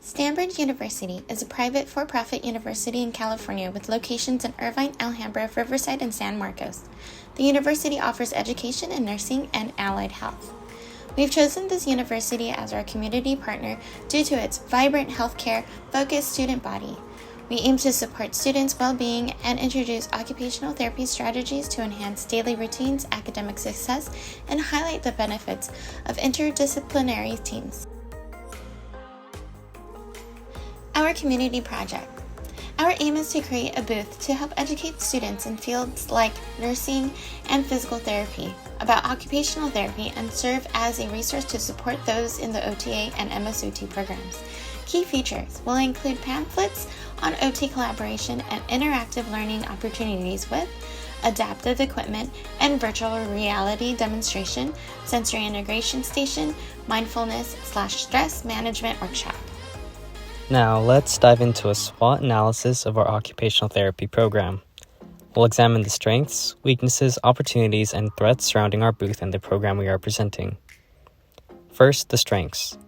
Stanford University is a private for-profit university in California with locations in Irvine, Alhambra, Riverside, and San Marcos. The university offers education in nursing and allied health. We've chosen this university as our community partner due to its vibrant healthcare-focused student body. We aim to support students' well-being and introduce occupational therapy strategies to enhance daily routines, academic success, and highlight the benefits of interdisciplinary teams. Our community project. Our aim is to create a booth to help educate students in fields like nursing and physical therapy about occupational therapy and serve as a resource to support those in the OTA and MSOT programs. Key features will include pamphlets on OT collaboration and interactive learning opportunities with adaptive equipment and virtual reality demonstration, sensory integration station, mindfulness/stress management workshop. Now, let's dive into a SWOT analysis of our occupational therapy program. We'll examine the strengths, weaknesses, opportunities, and threats surrounding our booth and the program we are presenting. First, the strengths.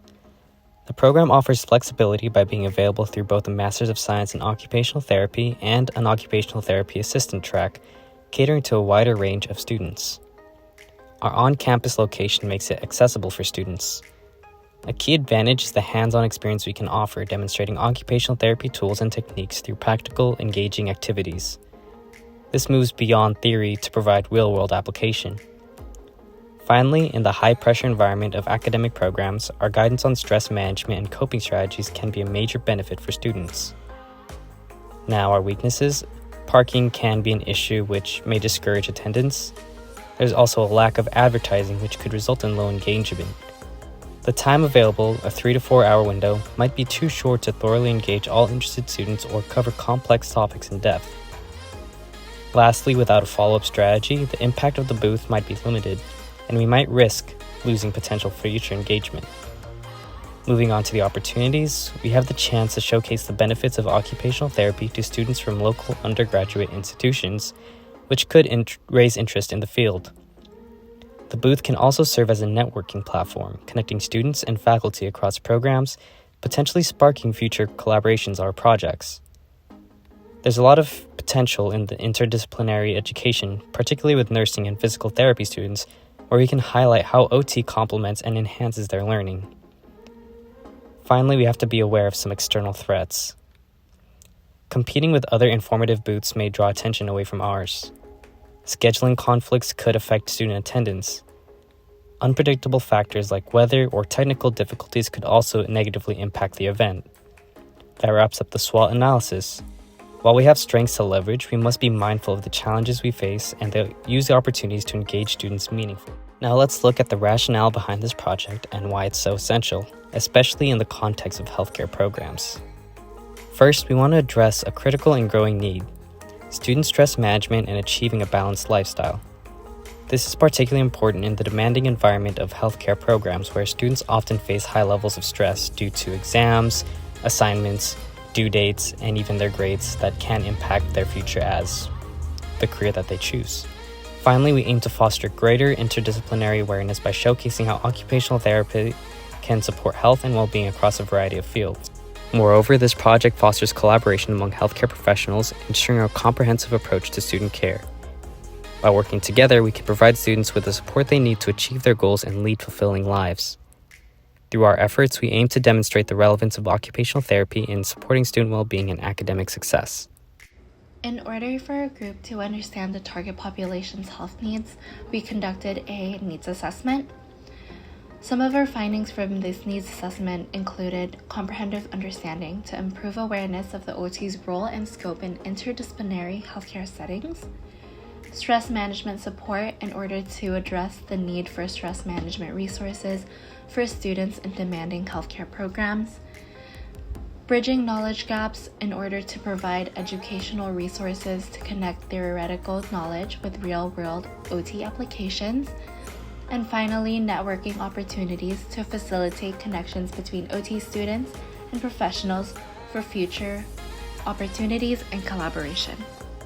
The program offers flexibility by being available through both a Master's of Science in Occupational Therapy and an Occupational Therapy Assistant track, catering to a wider range of students. Our on-campus location makes it accessible for students. A key advantage is the hands-on experience we can offer, demonstrating occupational therapy tools and techniques through practical, engaging activities. This moves beyond theory to provide real-world application. Finally, in the high-pressure environment of academic programs, our guidance on stress management and coping strategies can be a major benefit for students. Now, our weaknesses. Parking can be an issue which may discourage attendance. There's also a lack of advertising which could result in low engagement. The time available, a 3 to 4 hour window, might be too short to thoroughly engage all interested students or cover complex topics in depth. Lastly, without a follow-up strategy, the impact of the booth might be limited, and we might risk losing potential future engagement. Moving on to the opportunities, we have the chance to showcase the benefits of occupational therapy to students from local undergraduate institutions, which could raise interest in the field. The booth can also serve as a networking platform, connecting students and faculty across programs, potentially sparking future collaborations or projects. There's a lot of potential in the interdisciplinary education, particularly with nursing and physical therapy students, where we can highlight how OT complements and enhances their learning. Finally, we have to be aware of some external threats. Competing with other informative booths may draw attention away from ours. Scheduling conflicts could affect student attendance. Unpredictable factors like weather or technical difficulties could also negatively impact the event. That wraps up the SWOT analysis. While we have strengths to leverage, we must be mindful of the challenges we face and use the opportunities to engage students meaningfully. Now let's look at the rationale behind this project and why it's so essential, especially in the context of healthcare programs. First, we want to address a critical and growing need: student stress management and achieving a balanced lifestyle. This is particularly important in the demanding environment of healthcare programs where students often face high levels of stress due to exams, assignments, due dates, and even their grades that can impact their future as the career that they choose. Finally, we aim to foster greater interdisciplinary awareness by showcasing how occupational therapy can support health and well-being across a variety of fields. Moreover, this project fosters collaboration among healthcare professionals, ensuring a comprehensive approach to student care. By working together, we can provide students with the support they need to achieve their goals and lead fulfilling lives. Through our efforts, we aim to demonstrate the relevance of occupational therapy in supporting student well-being and academic success. In order for our group to understand the target population's health needs, we conducted a needs assessment. Some of our findings from this needs assessment included comprehensive understanding to improve awareness of the OT's role and scope in interdisciplinary healthcare settings, stress management support in order to address the need for stress management resources for students in demanding healthcare programs, bridging knowledge gaps in order to provide educational resources to connect theoretical knowledge with real-world OT applications, and finally, networking opportunities to facilitate connections between OT students and professionals for future opportunities and collaboration.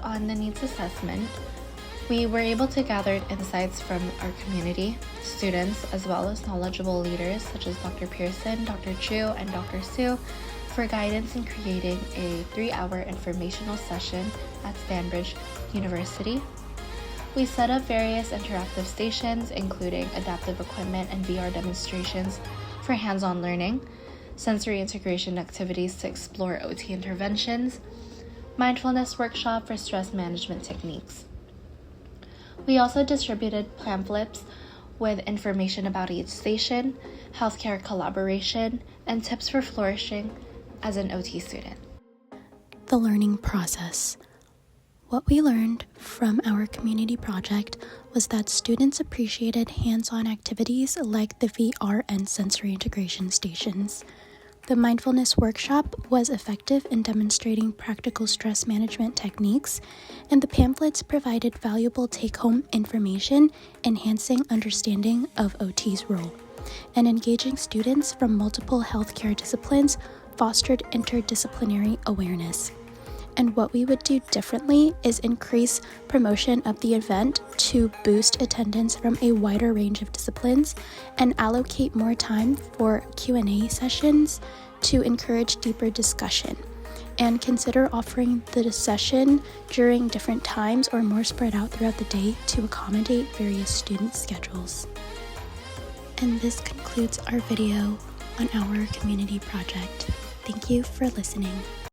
On the needs assessment, We were able to gather insights from our community, students, as well as knowledgeable leaders such as Dr. Pearson, Dr. Chu, and Dr. Su for guidance in creating a 3-hour informational session at Stanbridge University. We set up various interactive stations, including adaptive equipment and VR demonstrations for hands-on learning, sensory integration activities to explore OT interventions, mindfulness workshop for stress management techniques. We also distributed pamphlets with information about each station, healthcare collaboration, and tips for flourishing as an OT student. The learning process. What we learned from our community project was that students appreciated hands-on activities like the VR and sensory integration stations. The mindfulness workshop was effective in demonstrating practical stress management techniques, and the pamphlets provided valuable take-home information, enhancing understanding of OT's role. And engaging students from multiple healthcare disciplines fostered interdisciplinary awareness. And what we would do differently is increase promotion of the event to boost attendance from a wider range of disciplines and allocate more time for Q&A sessions to encourage deeper discussion. And consider offering the session during different times or more spread out throughout the day to accommodate various student schedules. And this concludes our video on our community project. Thank you for listening.